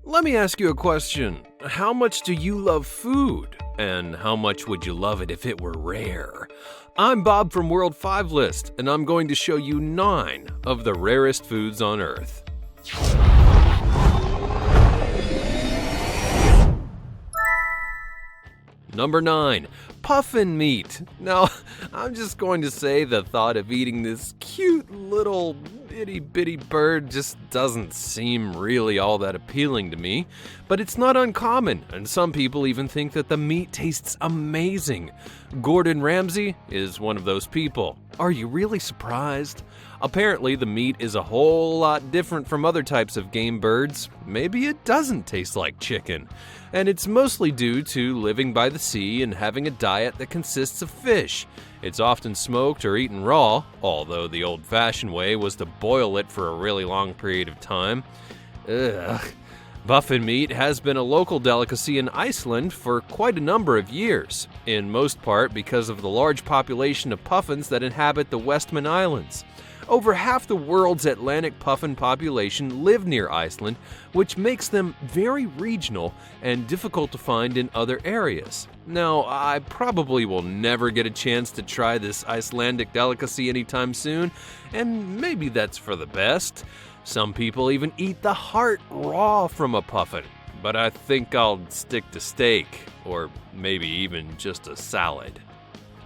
Let me ask you a question. How much do you love food? And how much would you love it if it were rare? I'm Bob from World 5 List, and I'm going to show you 9 of the rarest foods on Earth. Number 9. Puffin Meat. Now, I'm just going to say the thought of eating this cute little itty bitty bird just doesn't seem really all that appealing to me, but it's not uncommon, and some people even think that the meat tastes amazing. Gordon Ramsay is one of those people. Are you really surprised? Apparently, the meat is a whole lot different from other types of game birds. Maybe it doesn't taste like chicken. And it's mostly due to living by the sea and having a diet that consists of fish. It's often smoked or eaten raw, although the old-fashioned way was to boil it for a really long period of time. Ugh. Puffin meat has been a local delicacy in Iceland for quite a number of years, in most part because of the large population of puffins that inhabit the Westman Islands. Over half the world's Atlantic puffin population live near Iceland, which makes them very regional and difficult to find in other areas. Now, I probably will never get a chance to try this Icelandic delicacy anytime soon, and maybe that's for the best. Some people even eat the heart raw from a puffin, but I think I'll stick to steak, or maybe even just a salad.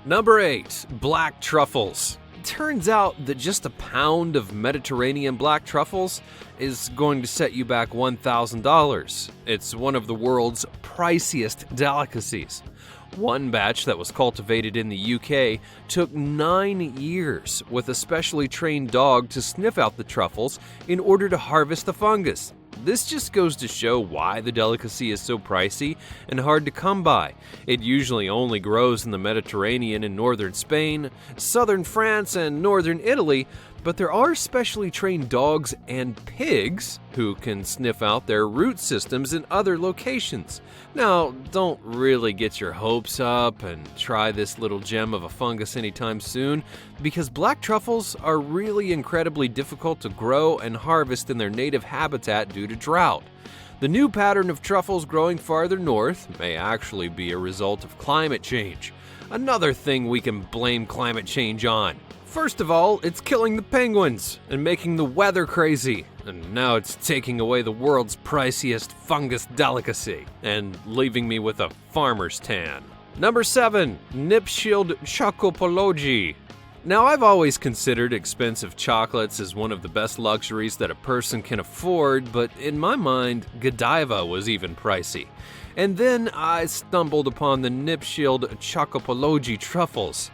Number 8. Black truffles. Turns out that just a pound of Mediterranean black truffles is going to set you back $1,000. It's one of the world's priciest delicacies. One batch that was cultivated in the UK took 9 years with a specially trained dog to sniff out the truffles in order to harvest the fungus. This just goes to show why the delicacy is so pricey and hard to come by. It usually only grows in the Mediterranean in northern Spain, southern France, and northern Italy, but there are specially trained dogs and pigs who can sniff out their root systems in other locations. Now, don't really get your hopes up and try this little gem of a fungus anytime soon, because black truffles are really incredibly difficult to grow and harvest in their native habitat due to drought. The new pattern of truffles growing farther north may actually be a result of climate change. Another thing we can blame climate change on. First of all, it's killing the penguins and making the weather crazy. And now it's taking away the world's priciest fungus delicacy and leaving me with a farmer's tan. Number 7. Knipschildt Chocopologie. Now, I've always considered expensive chocolates as one of the best luxuries that a person can afford, but in my mind, Godiva was even pricey. And then I stumbled upon the Knipschildt Chocopologie truffles.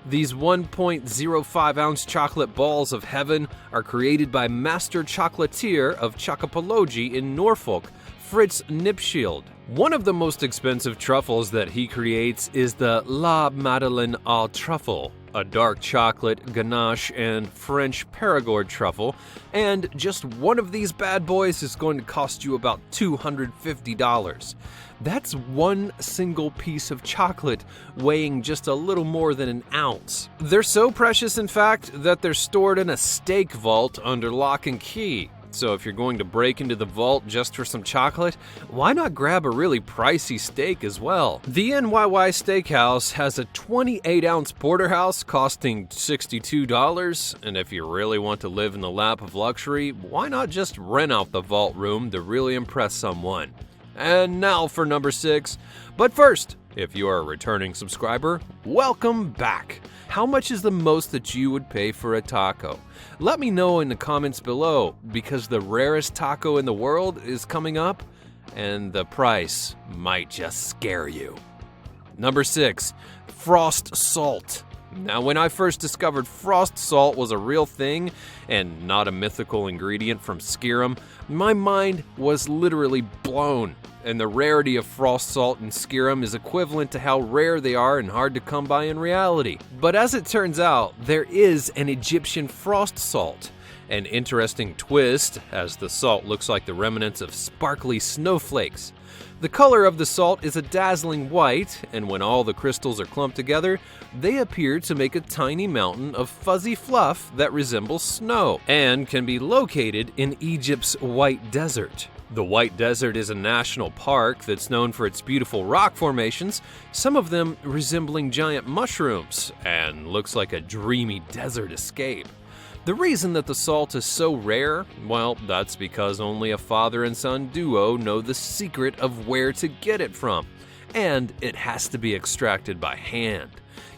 These 1.05 ounce chocolate balls of heaven are created by master chocolatier of Chocopologie in Norfolk, Fritz Knipschildt. One of the most expensive truffles that he creates is the La Madeleine au Truffle, a dark chocolate, ganache, and French Perigord truffle, and just one of these bad boys is going to cost you about $250. That's one single piece of chocolate weighing just a little more than an ounce. They're so precious, in fact, that they're stored in a steak vault under lock and key. So if you're going to break into the vault just for some chocolate, why not grab a really pricey steak as well? The NYY Steakhouse has a 28-ounce porterhouse costing $62, and if you really want to live in the lap of luxury, why not just rent out the vault room to really impress someone? And now for number 6. But first, if you are a returning subscriber, welcome back. How much is the most that you would pay for a taco? Let me know in the comments below, because the rarest taco in the world is coming up, and the price might just scare you. Number 6. Frost salt. Now, when I first discovered frost salt was a real thing and not a mythical ingredient from Skyrim, my mind was literally blown. And the rarity of frost salt in Skyrim is equivalent to how rare they are and hard to come by in reality. But as it turns out, there is an Egyptian frost salt. An interesting twist, as the salt looks like the remnants of sparkly snowflakes. The color of the salt is a dazzling white, and when all the crystals are clumped together, they appear to make a tiny mountain of fuzzy fluff that resembles snow, and can be located in Egypt's White Desert. The White Desert is a national park that's known for its beautiful rock formations, some of them resembling giant mushrooms, and looks like a dreamy desert escape. The reason that the salt is so rare, well, that's because only a father and son duo know the secret of where to get it from, and it has to be extracted by hand.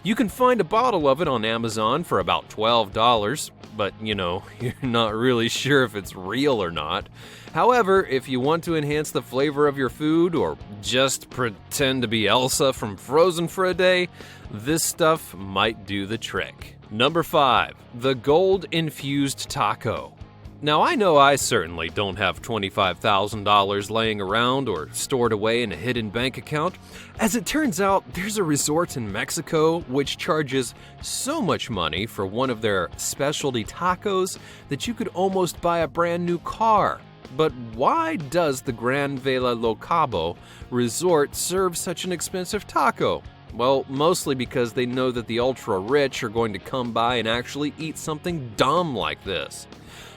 You can find a bottle of it on Amazon for about $12, but you're not really sure if it's real or not. However, if you want to enhance the flavor of your food or just pretend to be Elsa from Frozen for a day, this stuff might do the trick. Number 5, the gold-infused taco. Now, I know I certainly don't have $25,000 laying around or stored away in a hidden bank account. As it turns out, there's a resort in Mexico which charges so much money for one of their specialty tacos that you could almost buy a brand new car. But why does the Gran Vela Lo Cabo resort serve such an expensive taco? Well, mostly because they know that the ultra-rich are going to come by and actually eat something dumb like this.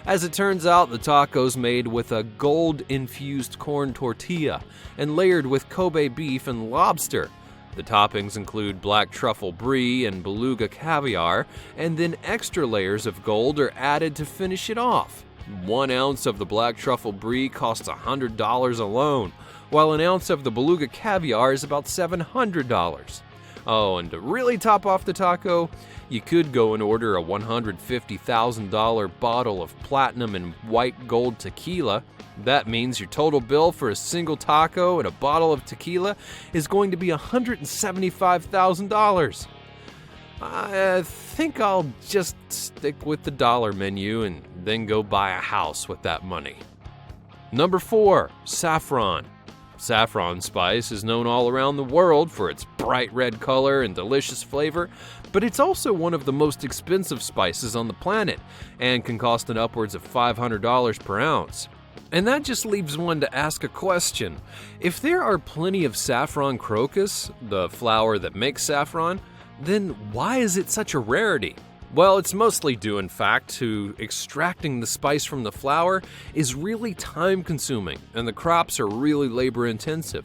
As it turns out, the taco's made with a gold-infused corn tortilla and layered with Kobe beef and lobster. The toppings include black truffle brie and beluga caviar, and then extra layers of gold are added to finish it off. 1 ounce of the black truffle brie costs $100 alone, while an ounce of the beluga caviar is about $700. Oh, and to really top off the taco, you could go and order a $150,000 bottle of platinum and white gold tequila. That means your total bill for a single taco and a bottle of tequila is going to be $175,000. I think I'll just stick with the dollar menu and then go buy a house with that money. Number 4, saffron. Saffron spice is known all around the world for its bright red color and delicious flavor, but it's also one of the most expensive spices on the planet and can cost an upwards of $500 per ounce. And that just leaves one to ask a question. If there are plenty of saffron crocus, the flower that makes saffron, then why is it such a rarity? Well, it's mostly due, in fact, to extracting the spice from the flower is really time-consuming, and the crops are really labor-intensive.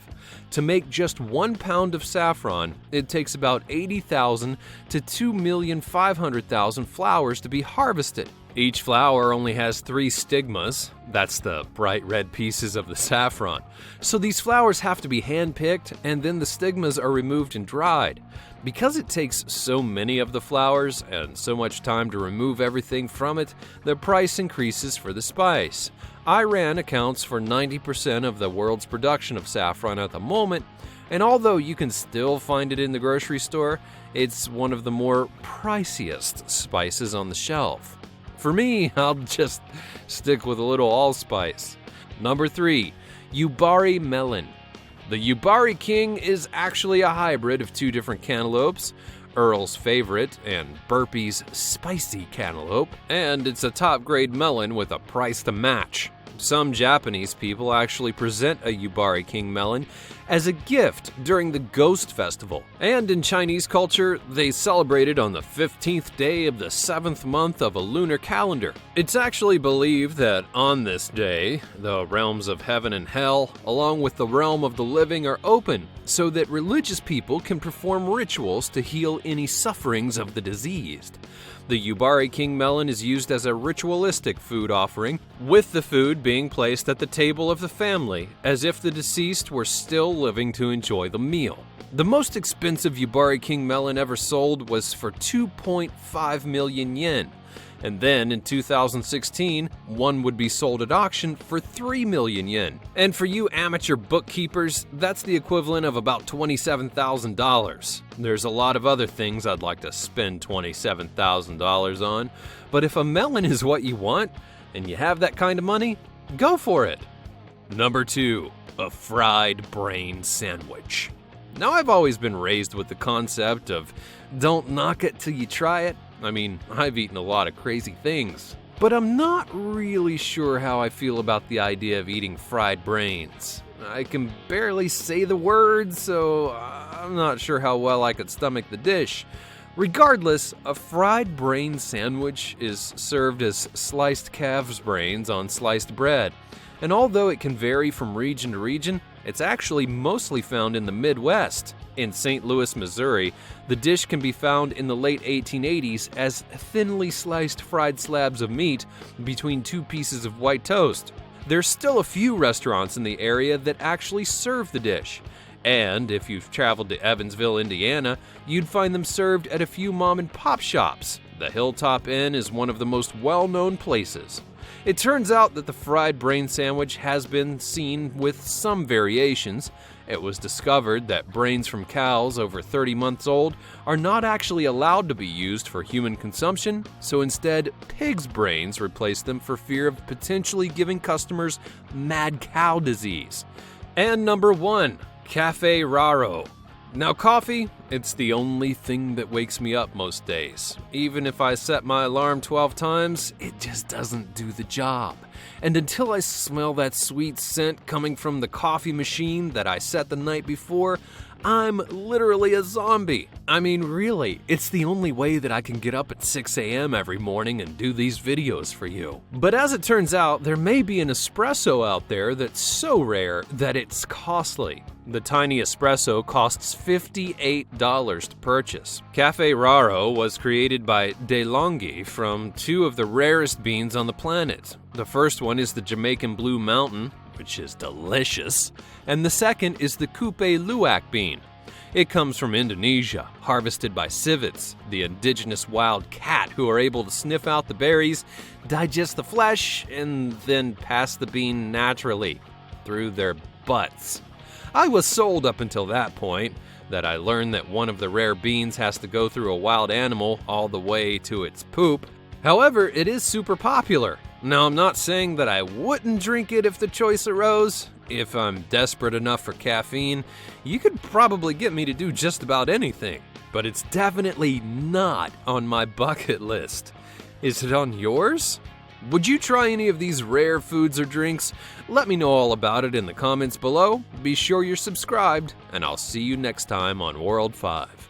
To make just 1 pound of saffron, it takes about 80,000 to 2,500,000 flowers to be harvested. Each flower only has 3 stigmas, that's the bright red pieces of the saffron. So these flowers have to be hand-picked, and then the stigmas are removed and dried. Because it takes so many of the flowers and so much time to remove everything from it, the price increases for the spice. Iran accounts for 90% of the world's production of saffron at the moment, and although you can still find it in the grocery store, it's one of the more priciest spices on the shelf. For me, I'll just stick with a little allspice. Number 3, YUBARI melon. The YUBARI King is actually a hybrid of 2 different cantaloupes, Earl's Favorite and Burpee's Spicy Cantaloupe, and it's a top-grade melon with a price to match. Some Japanese people actually present a YUBARI King melon as a gift during the Ghost Festival. And in Chinese culture, they celebrate it on the 15th day of the 7th month of a lunar calendar. It's actually believed that on this day, the realms of heaven and hell, along with the realm of the living, are open, so that religious people can perform rituals to heal any sufferings of the diseased. The YUBARI King melon is used as a ritualistic food offering, with the food being placed at the table of the family, as if the deceased were still living to enjoy the meal. The most expensive YUBARI King melon ever sold was for 2.5 million yen. And then in 2016, one would be sold at auction for 3 million yen. And for you amateur bookkeepers, that's the equivalent of about $27,000. There's a lot of other things I'd like to spend $27,000 on, but if a melon is what you want, and you have that kind of money, go for it. Number 2, a fried brain sandwich. Now, I've always been raised with the concept of don't knock it till you try it. I mean, I've eaten a lot of crazy things, but I'm not really sure how I feel about the idea of eating fried brains. I can barely say the words, so I'm not sure how well I could stomach the dish. Regardless, a fried brain sandwich is served as sliced calf's brains on sliced bread. And although it can vary from region to region, it's actually mostly found in the Midwest. In St. Louis, Missouri, the dish can be found in the late 1880s as thinly sliced fried slabs of meat between two pieces of white toast. There's still a few restaurants in the area that actually serve the dish. And if you've traveled to Evansville, Indiana, you'd find them served at a few mom-and-pop shops. The Hilltop Inn is one of the most well-known places. It turns out that the fried brain sandwich has been seen with some variations. It was discovered that brains from cows over 30 months old are not actually allowed to be used for human consumption, so instead, pigs' brains replace them for fear of potentially giving customers mad cow disease. And number 1, Cafe RARO. Now coffee, it's the only thing that wakes me up most days. Even if I set my alarm 12 times, it just doesn't do the job. And until I smell that sweet scent coming from the coffee machine that I set the night before, I'm literally a zombie. I mean, really, it's the only way that I can get up at 6 a.m. every morning and do these videos for you. But as it turns out, there may be an espresso out there that's so rare that it's costly. The tiny espresso costs $58 to purchase. Cafe RARO was created by DeLonghi from two of the rarest beans on the planet. The first one is the Jamaican Blue Mountain, which is delicious, and the second is the Coupe Luwak bean. It comes from Indonesia, harvested by civets, the indigenous wild cat who are able to sniff out the berries, digest the flesh, and then pass the bean naturally through their butts. I was sold up until that point, that I learned that one of the rare beans has to go through a wild animal all the way to its poop. However, it is super popular. Now, I'm not saying that I wouldn't drink it if the choice arose. If I'm desperate enough for caffeine, you could probably get me to do just about anything. But it's definitely not on my bucket list. Is it on yours? Would you try any of these rare foods or drinks? Let me know all about it in the comments below. Be sure you're subscribed, and I'll see you next time on World 5.